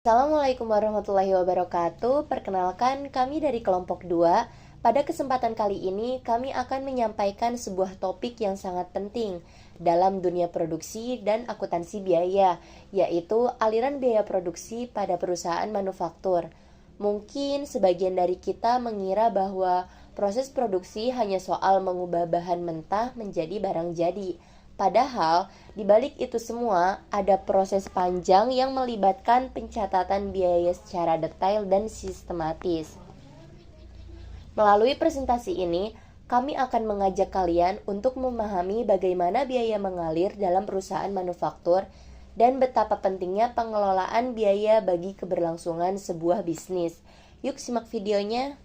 Assalamualaikum warahmatullahi wabarakatuh. Perkenalkan, kami dari kelompok 2. Pada kesempatan kali ini, kami akan menyampaikan sebuah topik yang sangat penting dalam dunia produksi dan akuntansi biaya, yaitu aliran biaya produksi pada perusahaan manufaktur. Mungkin sebagian dari kita mengira bahwa proses produksi hanya soal mengubah bahan mentah menjadi barang jadi. Padahal, di balik itu semua, ada proses panjang yang melibatkan pencatatan biaya secara detail dan sistematis. Melalui presentasi ini, kami akan mengajak kalian untuk memahami bagaimana biaya mengalir dalam perusahaan manufaktur dan betapa pentingnya pengelolaan biaya bagi keberlangsungan sebuah bisnis. Yuk simak videonya.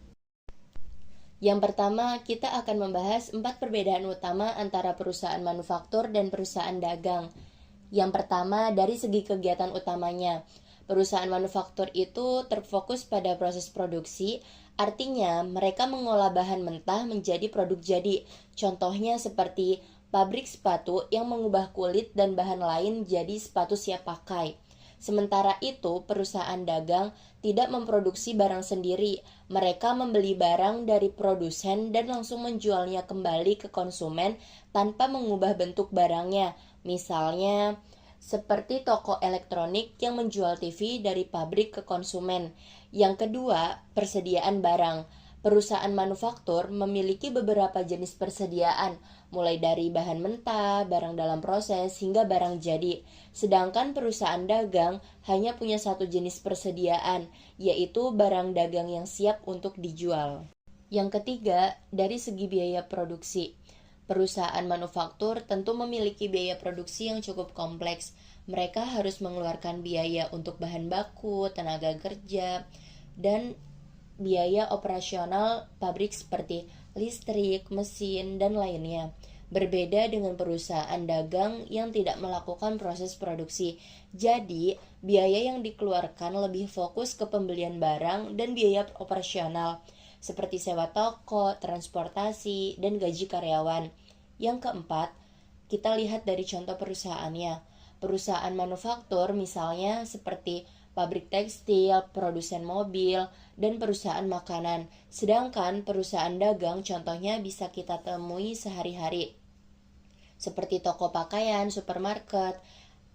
Yang pertama, kita akan membahas 4 perbedaan utama antara perusahaan manufaktur dan perusahaan dagang. Yang pertama, dari segi kegiatan utamanya. Perusahaan manufaktur itu terfokus pada proses produksi, artinya mereka mengolah bahan mentah menjadi produk jadi. Contohnya seperti pabrik sepatu yang mengubah kulit dan bahan lain jadi sepatu siap pakai. Sementara itu, perusahaan dagang tidak memproduksi barang sendiri. Mereka membeli barang dari produsen dan langsung menjualnya kembali ke konsumen tanpa mengubah bentuk barangnya. Misalnya, seperti toko elektronik yang menjual TV dari pabrik ke konsumen. Yang kedua, persediaan barang. Perusahaan manufaktur memiliki beberapa jenis persediaan, mulai dari bahan mentah, barang dalam proses, hingga barang jadi. Sedangkan perusahaan dagang hanya punya satu jenis persediaan, yaitu barang dagang yang siap untuk dijual. Yang ketiga, dari segi biaya produksi. Perusahaan manufaktur tentu memiliki biaya produksi yang cukup kompleks. Mereka harus mengeluarkan biaya untuk bahan baku, tenaga kerja, dan biaya operasional pabrik seperti listrik, mesin, dan lainnya. Berbeda dengan perusahaan dagang yang tidak melakukan proses produksi. Jadi, biaya yang dikeluarkan lebih fokus ke pembelian barang dan biaya operasional, seperti sewa toko, transportasi, dan gaji karyawan. Yang keempat, kita lihat dari contoh perusahaannya. Perusahaan manufaktur misalnya seperti pabrik tekstil, produsen mobil, dan perusahaan makanan. Sedangkan perusahaan dagang contohnya bisa kita temui sehari-hari, seperti toko pakaian, supermarket,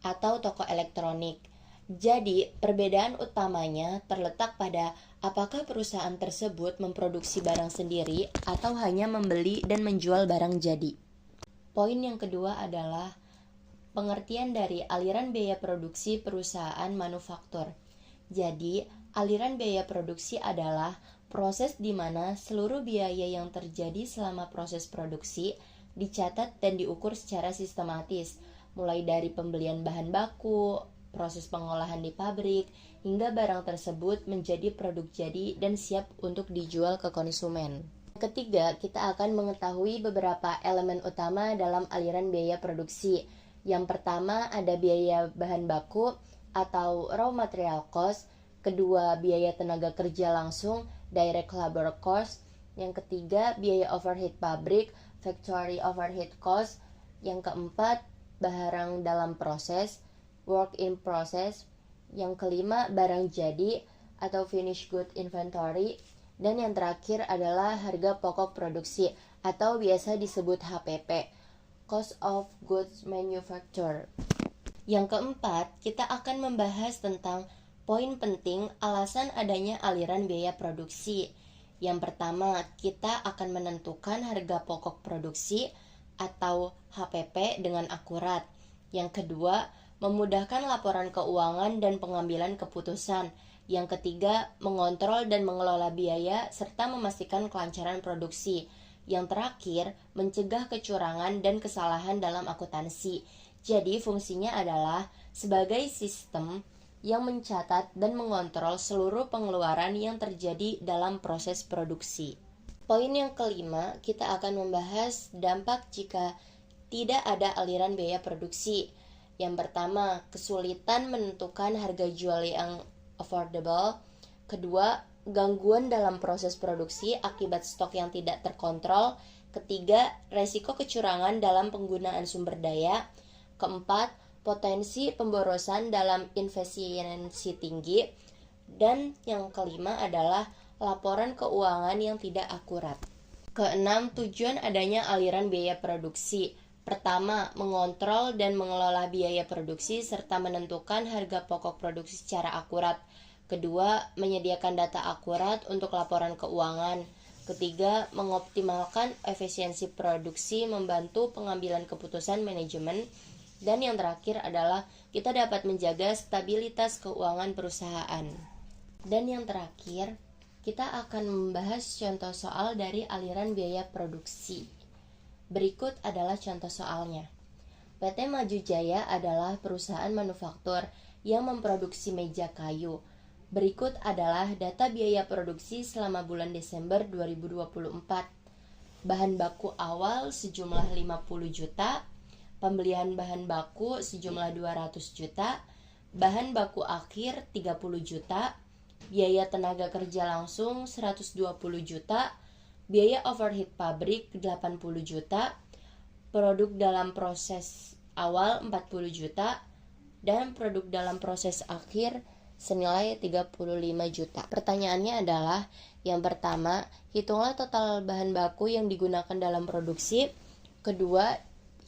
atau toko elektronik. Jadi, perbedaan utamanya terletak pada apakah perusahaan tersebut memproduksi barang sendiri atau hanya membeli dan menjual barang jadi. Poin yang kedua adalah pengertian dari aliran biaya produksi perusahaan manufaktur. Jadi, aliran biaya produksi adalah proses di mana seluruh biaya yang terjadi selama proses produksi dicatat dan diukur secara sistematis, mulai dari pembelian bahan baku, proses pengolahan di pabrik, hingga barang tersebut menjadi produk jadi dan siap untuk dijual ke konsumen. Ketiga, kita akan mengetahui beberapa elemen utama dalam aliran biaya produksi. Yang pertama ada biaya bahan baku atau raw material cost. Kedua, biaya tenaga kerja langsung, direct labor cost. Yang ketiga, biaya overhead pabrik, factory overhead cost. Yang keempat, barang dalam proses, work in process. Yang kelima, barang jadi atau finished good inventory. Dan yang terakhir adalah harga pokok produksi atau biasa disebut HPP, Cost of Goods Manufactured. Yang keempat, kita akan membahas tentang poin penting alasan adanya aliran biaya produksi. Yang pertama, kita akan menentukan harga pokok produksi atau HPP dengan akurat. Yang kedua, memudahkan laporan keuangan dan pengambilan keputusan. Yang ketiga, mengontrol dan mengelola biaya serta memastikan kelancaran produksi. Yang terakhir, mencegah kecurangan dan kesalahan dalam akuntansi. Jadi, fungsinya adalah sebagai sistem yang mencatat dan mengontrol seluruh pengeluaran yang terjadi dalam proses produksi. Poin yang kelima, kita akan membahas dampak jika tidak ada aliran biaya produksi. Yang pertama, kesulitan menentukan harga jual yang affordable. Kedua, gangguan dalam proses produksi akibat stok yang tidak terkontrol. Ketiga, resiko kecurangan dalam penggunaan sumber daya. Keempat, potensi pemborosan dalam efisiensi tinggi, dan yang kelima adalah laporan keuangan yang tidak akurat. Keenam, tujuan adanya aliran biaya produksi. Pertama, mengontrol dan mengelola biaya produksi serta menentukan harga pokok produksi secara akurat. Kedua, menyediakan data akurat untuk laporan keuangan. Ketiga, mengoptimalkan efisiensi produksi, membantu pengambilan keputusan manajemen. Dan yang terakhir adalah kita dapat menjaga stabilitas keuangan perusahaan. Dan yang terakhir, kita akan membahas contoh soal dari aliran biaya produksi. Berikut adalah contoh soalnya. PT Maju Jaya adalah perusahaan manufaktur yang memproduksi meja kayu. Berikut adalah data biaya produksi selama bulan Desember 2024. Bahan baku awal sejumlah 50 juta, pembelian bahan baku sejumlah 200 juta, bahan baku akhir 30 juta, biaya tenaga kerja langsung 120 juta, biaya overhead pabrik 80 juta, produk dalam proses awal 40 juta, dan produk dalam proses akhir senilai 35 juta. Pertanyaannya adalah, yang pertama, hitunglah total bahan baku yang digunakan dalam produksi. Kedua,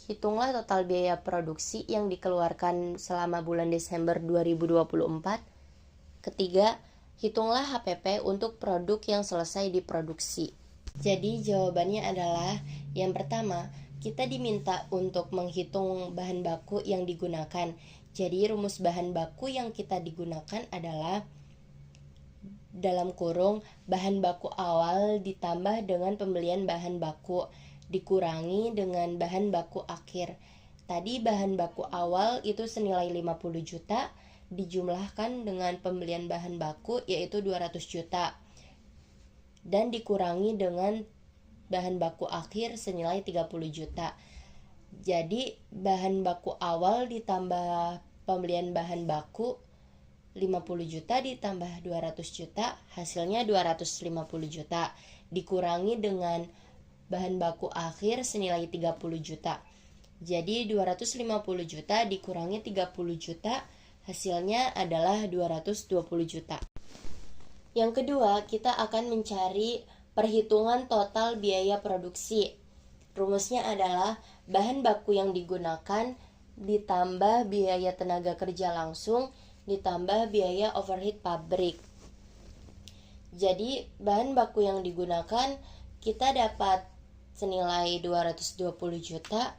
hitunglah total biaya produksi yang dikeluarkan selama bulan Desember 2024. Ketiga, hitunglah HPP untuk produk yang selesai diproduksi. Jadi jawabannya adalah yang pertama, kita diminta untuk menghitung bahan baku yang digunakan. Jadi rumus bahan baku yang kita digunakan adalah dalam kurung bahan baku awal ditambah dengan pembelian bahan baku dikurangi dengan bahan baku akhir. Tadi bahan baku awal itu senilai 50 juta dijumlahkan dengan pembelian bahan baku yaitu 200 juta dan dikurangi dengan bahan baku akhir senilai 30 juta. Jadi bahan baku awal ditambah pembelian bahan baku 50 juta ditambah 200 juta hasilnya 250 juta dikurangi dengan bahan baku akhir senilai 30 juta. Jadi 250 juta dikurangi 30 juta hasilnya adalah 220 juta. Yang kedua, kita akan mencari perhitungan total biaya produksi. Rumusnya adalah bahan baku yang digunakan ditambah biaya tenaga kerja langsung ditambah biaya overhead pabrik. Jadi bahan baku yang digunakan kita dapat senilai 220 juta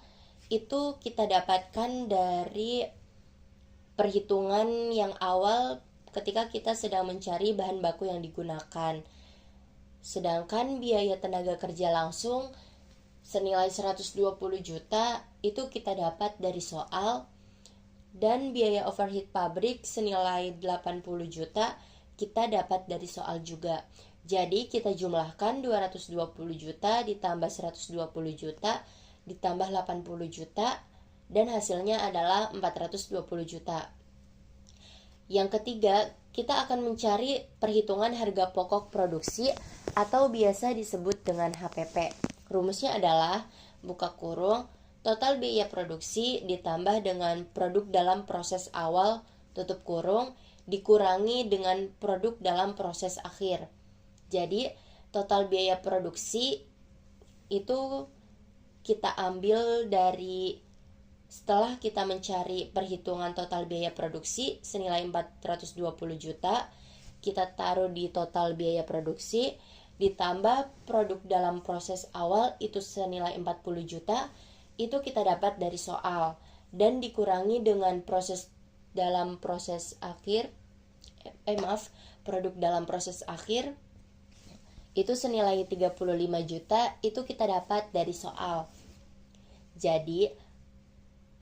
itu kita dapatkan dari perhitungan yang awal ketika kita sedang mencari bahan baku yang digunakan. Sedangkan biaya tenaga kerja langsung senilai 120 juta itu kita dapat dari soal, dan biaya overhead pabrik senilai 80 juta kita dapat dari soal juga. Jadi kita jumlahkan 220 juta ditambah 120 juta ditambah 80 juta dan hasilnya adalah 420 juta. Yang ketiga, kita akan mencari perhitungan harga pokok produksi atau biasa disebut dengan HPP. Rumusnya adalah buka kurung total biaya produksi ditambah dengan produk dalam proses awal tutup kurung dikurangi dengan produk dalam proses akhir. Jadi total biaya produksi itu kita ambil dari setelah kita mencari perhitungan total biaya produksi senilai 420 juta, kita taruh di total biaya produksi ditambah produk dalam proses awal itu senilai 40 juta, itu kita dapat dari soal dan dikurangi dengan produk dalam proses akhir itu senilai 35 juta, itu kita dapat dari soal. Jadi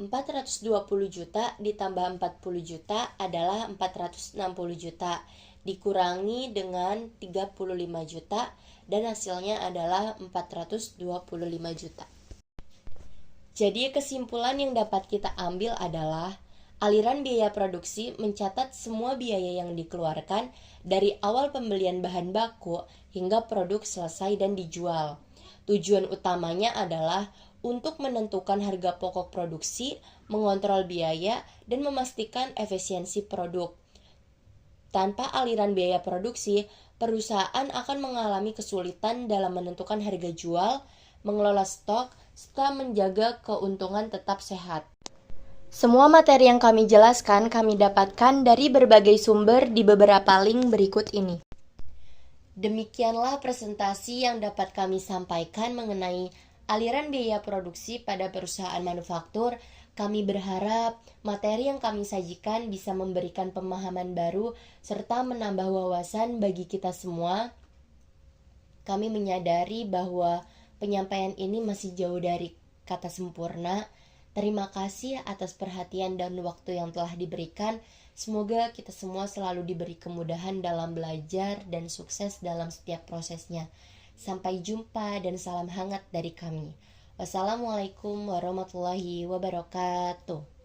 420 juta ditambah 40 juta adalah 460 juta dikurangi dengan 35 juta dan hasilnya adalah 425 juta. Jadi kesimpulan yang dapat kita ambil adalah aliran biaya produksi mencatat semua biaya yang dikeluarkan dari awal pembelian bahan baku hingga produk selesai dan dijual. Tujuan utamanya adalah untuk menentukan harga pokok produksi, mengontrol biaya, dan memastikan efisiensi produk. Tanpa aliran biaya produksi, perusahaan akan mengalami kesulitan dalam menentukan harga jual, mengelola stok, serta menjaga keuntungan tetap sehat. Semua materi yang kami jelaskan kami dapatkan dari berbagai sumber di beberapa link berikut ini. Demikianlah presentasi yang dapat kami sampaikan mengenai aliran biaya produksi pada perusahaan manufaktur. Kami berharap materi yang kami sajikan bisa memberikan pemahaman baru serta menambah wawasan bagi kita semua. Kami menyadari bahwa penyampaian ini masih jauh dari kata sempurna. Terima kasih atas perhatian dan waktu yang telah diberikan. Semoga kita semua selalu diberi kemudahan dalam belajar dan sukses dalam setiap prosesnya. Sampai jumpa dan salam hangat dari kami. Wassalamualaikum warahmatullahi wabarakatuh.